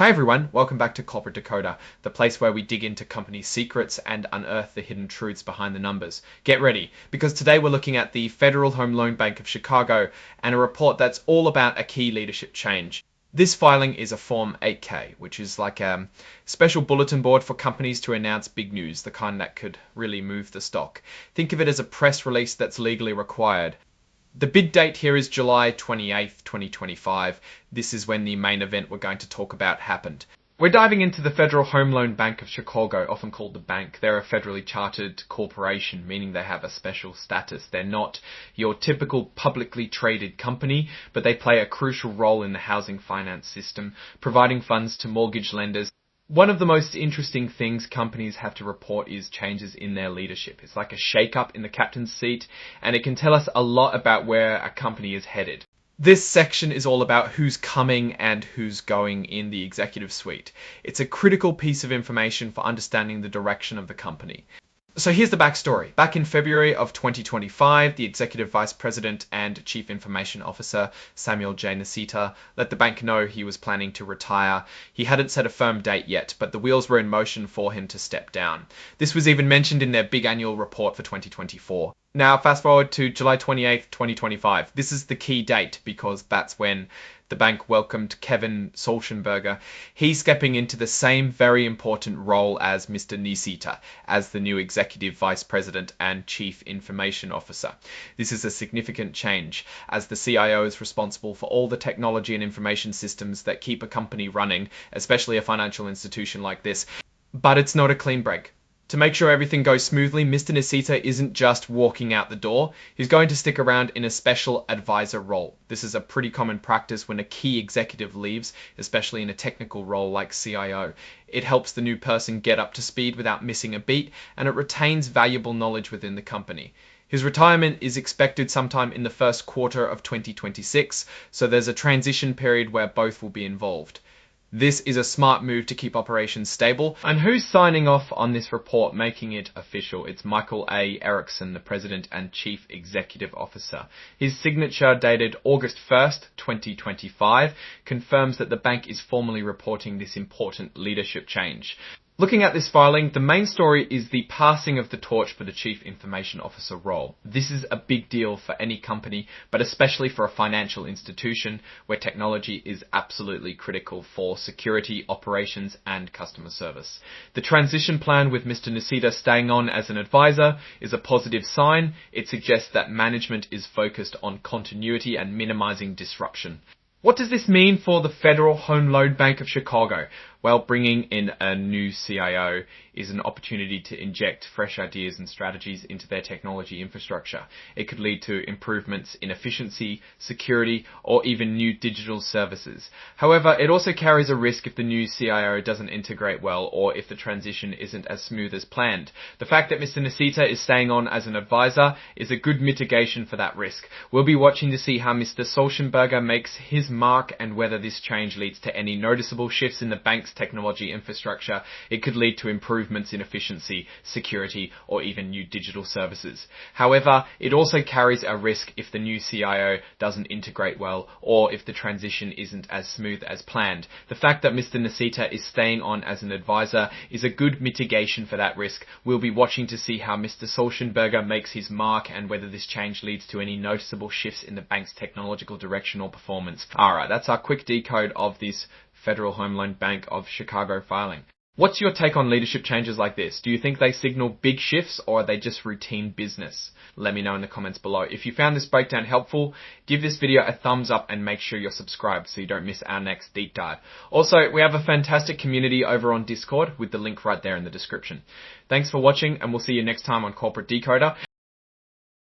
Hi everyone, welcome back to Corporate Decoder, the place where we dig into company secrets and unearth the hidden truths behind the numbers. Get ready, because today we're looking at the Federal Home Loan Bank of Chicago and a report that's all about a key leadership change. This filing is a Form 8K, which is like a special bulletin board for companies to announce big news, the kind that could really move the stock. Think of it as a press release that's legally required. The bid date here is July 28th, 2025. This is when the main event we're going to talk about happened. We're diving into the Federal Home Loan Bank of Chicago, often called the bank. They're a federally chartered corporation, meaning they have a special status. They're not your typical publicly traded company, but they play a crucial role in the housing finance system, providing funds to mortgage lenders. One of the most interesting things companies have to report is changes in their leadership. It's like a shake-up in the captain's seat, and it can tell us a lot about where a company is headed. This section is all about who's coming and who's going in the executive suite. It's a critical piece of information for understanding the direction of the company. So here's the backstory. Back in February of 2025, the Executive Vice President and Chief Information Officer, Samuel J. Nicita, let the bank know he was planning to retire. He hadn't set a firm date yet, but the wheels were in motion for him to step down. This was even mentioned in their big annual report for 2024. Now, fast forward to July 28th, 2025. This is the key date because that's when the bank welcomed Kevin Solschenberger. He's stepping into the same very important role as Mr. Nicita, as the new Executive Vice President and Chief Information Officer. This is a significant change, as the CIO is responsible for all the technology and information systems that keep a company running, especially a financial institution like this. But it's not a clean break. To make sure everything goes smoothly, Mr. Nicita isn't just walking out the door. He's going to stick around in a special advisor role. This is a pretty common practice when a key executive leaves, especially in a technical role like CIO. It helps the new person get up to speed without missing a beat, and it retains valuable knowledge within the company. His retirement is expected sometime in the first quarter of 2026, so there's a transition period where both will be involved. This is a smart move to keep operations stable. And who's signing off on this report, making it official? It's Michael A. Erickson, the President and Chief Executive Officer. His signature, dated August 1st, 2025, confirms that the bank is formally reporting this important leadership change. Looking at this filing, the main story is the passing of the torch for the Chief Information Officer role. This is a big deal for any company, but especially for a financial institution where technology is absolutely critical for security, operations, and customer service. The transition plan with Mr. Nicita staying on as an advisor is a positive sign. It suggests that management is focused on continuity and minimizing disruption. What does this mean for the Federal Home Loan Bank of Chicago? Well, bringing in a new CIO is an opportunity to inject fresh ideas and strategies into their technology infrastructure. It could lead to improvements in efficiency, security, or even new digital services. However, it also carries a risk if the new CIO doesn't integrate well or if the transition isn't as smooth as planned. The fact that Mr. Nicita is staying on as an advisor is a good mitigation for that risk. We'll be watching to see how Mr. Solschenberger makes his mark and whether this change leads to any noticeable shifts in the bank's technology infrastructure. It could lead to improvements in efficiency, security, or even new digital services. However, it also carries a risk if the new CIO doesn't integrate well or if the transition isn't as smooth as planned. The fact that Mr. Nicita is staying on as an advisor is a good mitigation for that risk. We'll be watching to see how Mr. Solschenberger makes his mark and whether this change leads to any noticeable shifts in the bank's technological direction or performance. Alright, that's our quick decode of this Federal Home Loan Bank of Chicago filing. What's your take on leadership changes like this? Do you think they signal big shifts or are they just routine business? Let me know in the comments below. If you found this breakdown helpful, give this video a thumbs up and make sure you're subscribed so you don't miss our next deep dive. Also, we have a fantastic community over on Discord with the link right there in the description. Thanks for watching and we'll see you next time on Corporate Decoder.